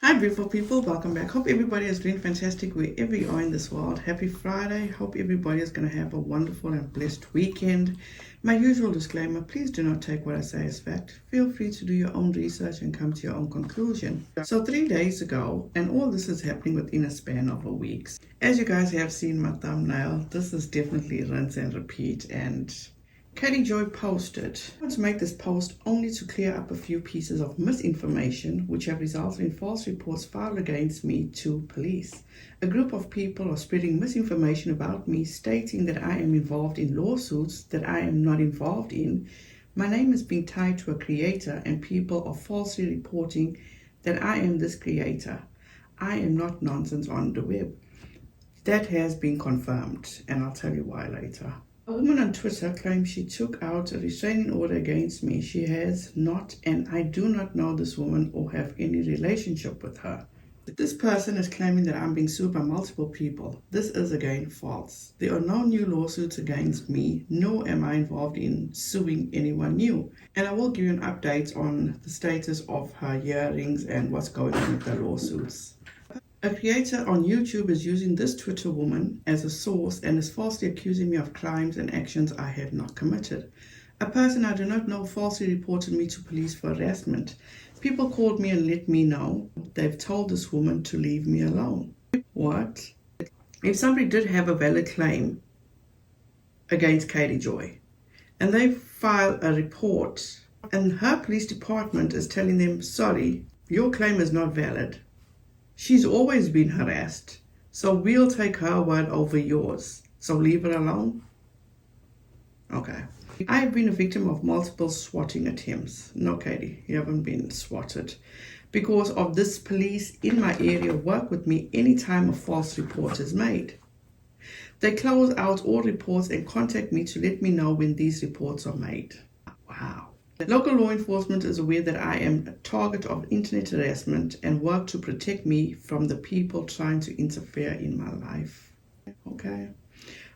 Hi beautiful people, welcome back. Hope everybody is doing fantastic wherever you are in this world. Happy Friday. Hope everybody is going to have a wonderful and blessed weekend. My usual disclaimer, please do not take what I say as fact. Feel free to do your own research and come to your own conclusion. So 3 days ago, and all this is happening within a span of a week. As you guys have seen my thumbnail, this is definitely rinse and repeat, and Katie Joy posted. I want to make this post only to clear up a few pieces of misinformation which have resulted in false reports filed against me to police. A group of people are spreading misinformation about me, stating that I am involved in lawsuits that I am not involved in. My name is being tied to a creator and people are falsely reporting that I am this creator. I am not nonsense on the web. That has been confirmed, and I'll tell you why later. A woman on Twitter claims she took out a restraining order against me. She has not, and I do not know this woman or have any relationship with her. This person is claiming that I'm being sued by multiple people. This is again false. There are no new lawsuits against me, nor am I involved in suing anyone new. And I will give you an update on the status of her hearings and what's going on with the lawsuits. A creator on YouTube is using this Twitter woman as a source and is falsely accusing me of crimes and actions I have not committed. A person I do not know falsely reported me to police for harassment. People called me and let me know they've told this woman to leave me alone. What? If somebody did have a valid claim against Katie Joy and they file a report and her police department is telling them, sorry, your claim is not valid. She's always been harassed, so we'll take her word over yours. So leave her alone? Okay. I have been a victim of multiple swatting attempts. No, Katie, you haven't been swatted. Because of this, police in my area work with me anytime a false report is made. They close out all reports and contact me to let me know when these reports are made. Wow. Local law enforcement is aware that I am a target of internet harassment and work to protect me from the people trying to interfere in my life. Okay.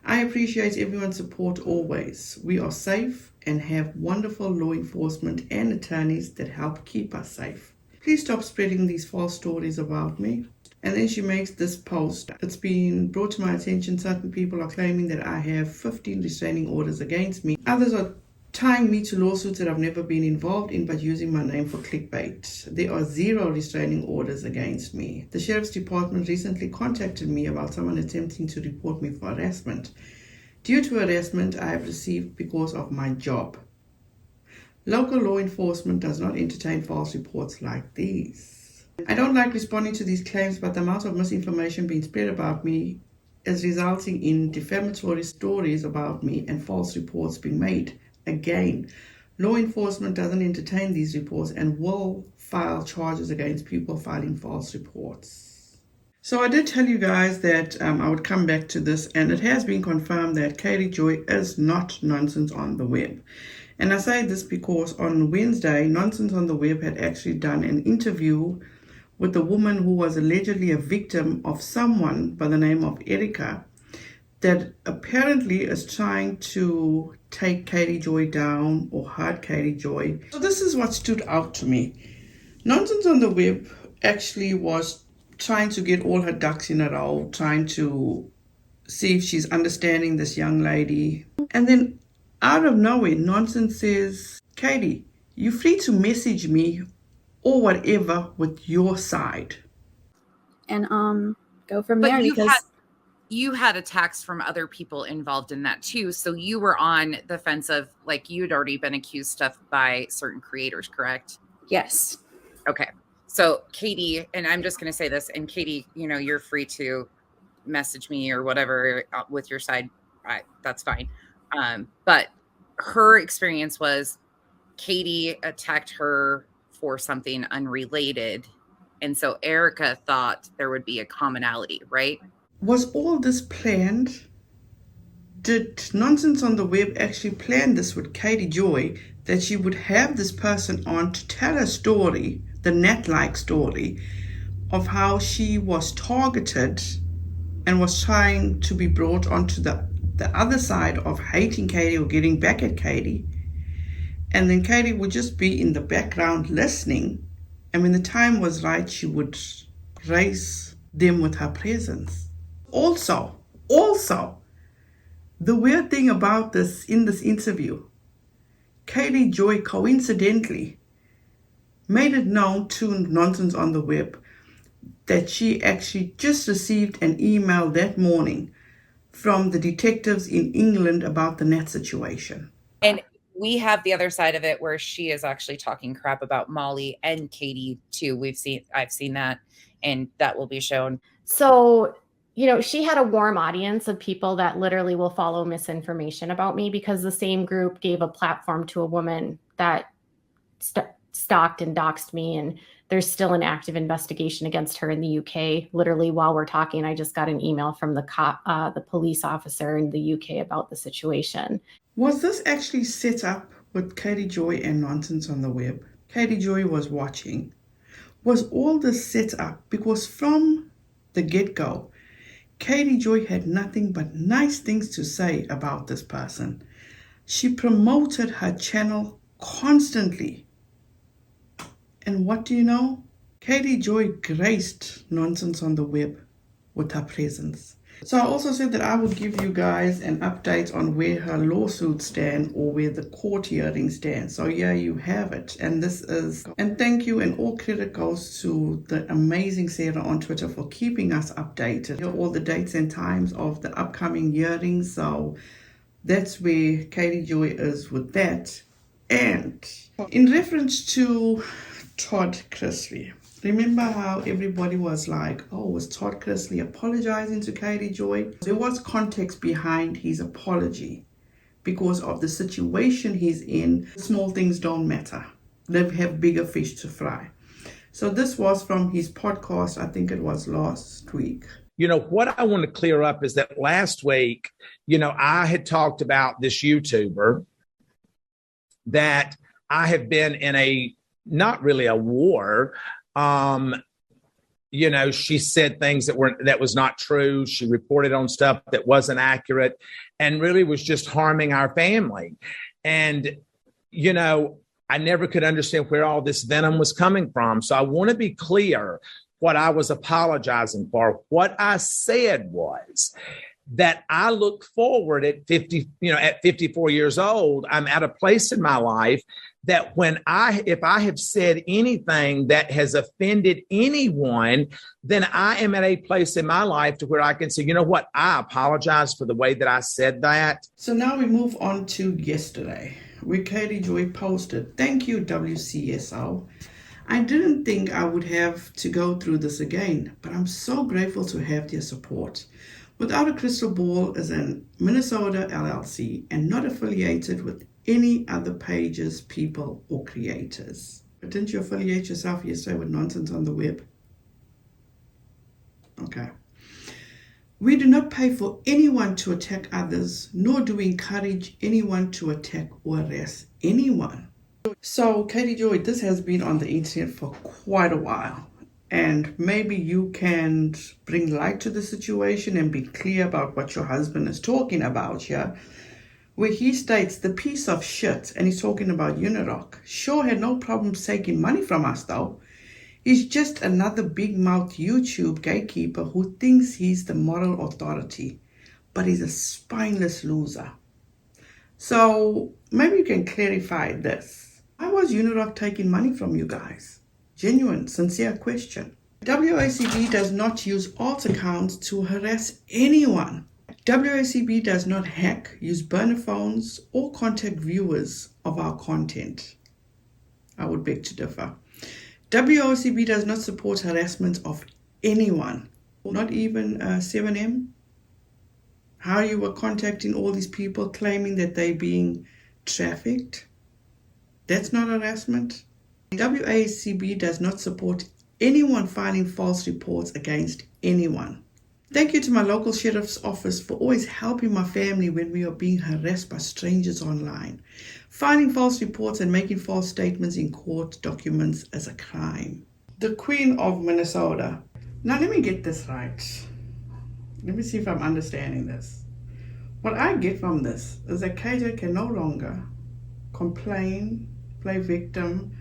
I appreciate everyone's support always. We are safe and have wonderful law enforcement and attorneys that help keep us safe. Please stop spreading these false stories about me. And then she makes this post. It's been brought to my attention certain people are claiming that I have 15 restraining orders against me. Others are tying me to lawsuits that I've never been involved in but using my name for clickbait. There are 0 restraining orders against me. The Sheriff's Department recently contacted me about someone attempting to report me for harassment. Due to harassment I have received because of my job. Local law enforcement does not entertain false reports like these. I don't like responding to these claims, but the amount of misinformation being spread about me is resulting in defamatory stories about me and false reports being made. Again, law enforcement doesn't entertain these reports and will file charges against people filing false reports. So I did tell you guys that I would come back to this, and it has been confirmed that Katie Joy is not nonsense on the web. And I say this because on Wednesday, Nonsense on the Web had actually done an interview with a woman who was allegedly a victim of someone by the name of Erica that apparently is trying to take Katie Joy down or hurt Katie Joy. So this is what stood out to me. Nonsense on the Web actually was trying to get all her ducks in a row, trying to see if she's understanding this young lady. And then out of nowhere, Nonsense says, Katie, you're free to message me or whatever with your side. And go from But there because you had attacks from other people involved in that too. So you were on the fence of, like, you'd already been accused stuff by certain creators, correct? yes. Okay. So Katie, and I'm just going to say this, and Katie, you know, you're free to message me or whatever with your side. That's fine. But her experience was Katie attacked her for something unrelated. And so Erica thought there would be a commonality, right? Was all this planned? Did Nonsense on the Web actually plan this with Katie Joy, that she would have this person on to tell a story, the Nat-like story, of how she was targeted and was trying to be brought onto the other side of hating Katie or getting back at Katie? And then Katie would just be in the background listening And when the time was right, she would grace them with her presence. Also, the weird thing about this, in this interview, Katie Joy coincidentally made it known to Nonsense on the Web that she actually just received an email that morning from the detectives in England about the Nat situation. And we have the other side of it where she is actually talking crap about Molly and Katie too. I've seen that, and that will be shown. So, you know, she had a warm audience of people that literally will follow misinformation about me, because the same group gave a platform to a woman that stalked and doxed me, and there's still an active investigation against her in the UK. Literally, while we're talking, I just got an email from the police officer in the UK about the situation. Was this actually set up with Katie Joy and Nonsense on the Web? Katie Joy was watching. Was all this set up? Because from the get-go, Katie Joy had nothing but nice things to say about this person. She promoted her channel constantly. And what do you know? Katie Joy graced Nonsense on the Web with her presence. So I also said that I would give you guys an update on where her lawsuit stands, or where the court hearing stands. So yeah, you have it. And thank you, and all credit goes to the amazing Sarah on Twitter for keeping us updated. Here are all the dates and times of the upcoming hearings. So that's where Katie Joy is with that. And in reference to Todd Chrisley, remember how everybody was like, oh, was Todd Chrisley apologizing to Katie Joy? There was context behind his apology because of the situation he's in. Small things don't matter. They have bigger fish to fry. So this was from his podcast, I think it was last week. You know, what I want to clear up is that last week, you know, I had talked about this YouTuber that I have been in not really a war. You know, she said things that was not true. She reported on stuff that wasn't accurate, and really was just harming our family. And, you know, I never could understand where all this venom was coming from. So I want to be clear what I was apologizing for. What I said was that I look forward at 54 years old, I'm at a place in my life that if I have said anything that has offended anyone, then I am at a place in my life to where I can say, you know what, I apologize for the way that I said that. So now we move on to yesterday, where Katie Joy posted, "Thank you, WCSO. I didn't think I would have to go through this again, but I'm so grateful to have their support. Without a Crystal Ball is an Minnesota LLC and not affiliated with any other pages, people, or creators." But didn't you affiliate yourself yesterday with Nonsense on the Web? Okay. "We do not pay for anyone to attack others, nor do we encourage anyone to attack or harass anyone." So, Katie Joy, this has been on the internet for quite a while. And maybe you can bring light to the situation and be clear about what your husband is talking about here, where he states the piece of shit, and he's talking about Unirock, sure had no problems taking money from us though. He's just another big mouth YouTube gatekeeper who thinks he's the moral authority, but he's a spineless loser. So maybe you can clarify this. Why was Unirock taking money from you guys? Genuine, sincere question. WACB does not use alt accounts to harass anyone. WACB does not hack, use burner phones, or contact viewers of our content. I would beg to differ. WACB does not support harassment of anyone, not even 7M. How you were contacting all these people claiming that they're being trafficked, that's not harassment. WACB does not support anyone filing false reports against anyone. Thank you to my local sheriff's office for always helping my family when we are being harassed by strangers online. Filing false reports and making false statements in court documents is a crime. The Queen of Minnesota. Now let me get this right. Let me see if I'm understanding this. What I get from this is that KJ can no longer complain, play victim,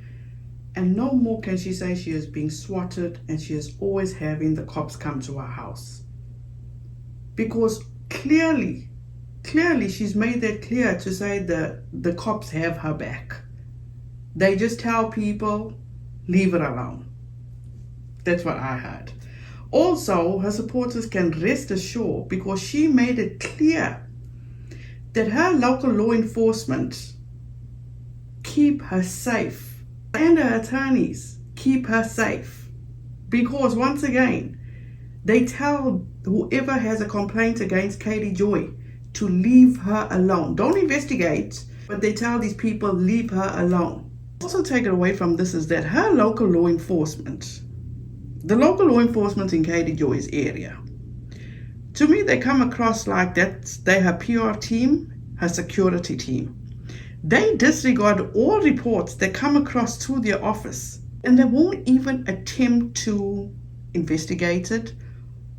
And no more can she say she is being swatted and she is always having the cops come to her house. Because clearly she's made that clear to say that the cops have her back. They just tell people, leave it alone. That's what I heard. Also, her supporters can rest assured because she made it clear that her local law enforcement keep her safe and her attorneys keep her safe. Because once again, they tell whoever has a complaint against Katie Joy to leave her alone. Don't investigate, but they tell these people, leave her alone. Also take it away from this is that her local law enforcement, the local law enforcement in Katie Joy's area, to me they come across like that they're her PR team, her security team. They disregard all reports that come across to their office, and they won't even attempt to investigate it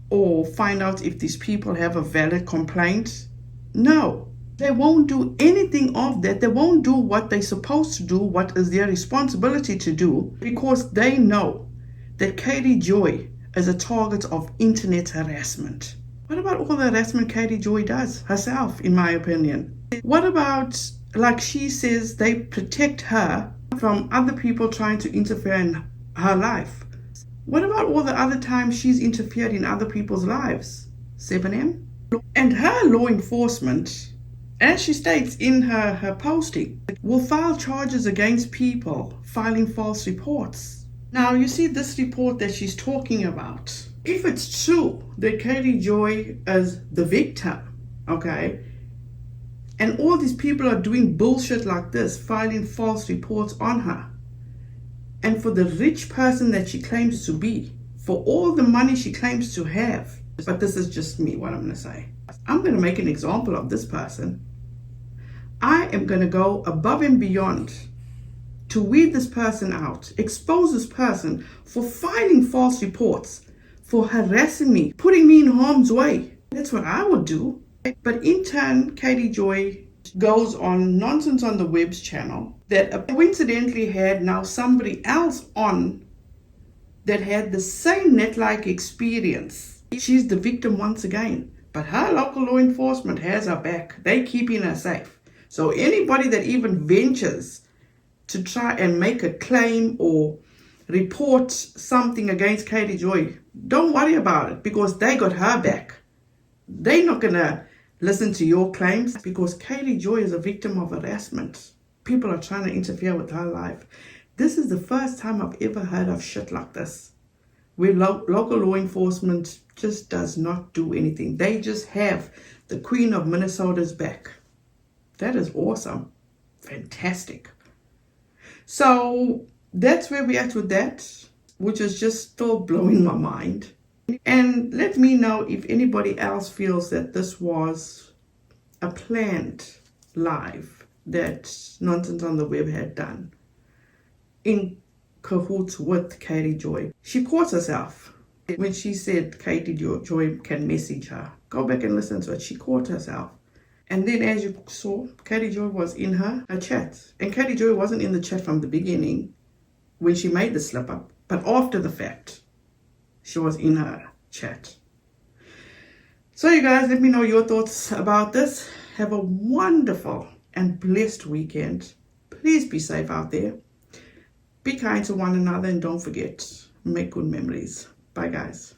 or find out if these people have a valid complaint. No, they won't do anything of that. They won't do what they're supposed to do, what is their responsibility to do, because they know that Katie Joy is a target of internet harassment. What about all the harassment Katie Joy does herself, in my opinion? What about, like she says, they protect her from other people trying to interfere in her life? What about all the other times she's interfered in other people's lives? 7M? And her law enforcement, as she states in her posting, will file charges against people filing false reports. Now, you see this report that she's talking about. If it's true that Katie Joy is the victim, okay, and all these people are doing bullshit like this, filing false reports on her, and for the rich person that she claims to be, for all the money she claims to have, but this is just me, what I'm going to say. I'm going to make an example of this person. I am going to go above and beyond to weed this person out, expose this person for filing false reports, for harassing me, putting me in harm's way. That's what I would do. But in turn, Katie Joy goes on Nonsense on the Web's channel that coincidentally had now somebody else on that had the same net-like experience. She's the victim once again, but her local law enforcement has her back. They keeping her safe. So anybody that even ventures to try and make a claim or report something against Katie Joy, don't worry about it because they got her back. They're not going to listen to your claims because Katie Joy is a victim of harassment. People are trying to interfere with her life. This is the first time I've ever heard of shit like this, where local law enforcement just does not do anything. They just have the Queen of Minnesota's back. That is awesome. Fantastic. So that's where we're at with that, which is just still blowing my mind. And let me know if anybody else feels that this was a planned live that Nonsense on the Web had done in cahoots with Katie Joy. She caught herself when she said Katie Joy can message her. Go back and listen to it. She caught herself. And then as you saw, Katie Joy was in her chat. And Katie Joy wasn't in the chat from the beginning when she made the slip up, but after the fact, she was in her chat. So you guys, let me know your thoughts about this. Have a wonderful and blessed weekend. Please be safe out there. Be kind to one another and don't forget, make good memories. Bye guys.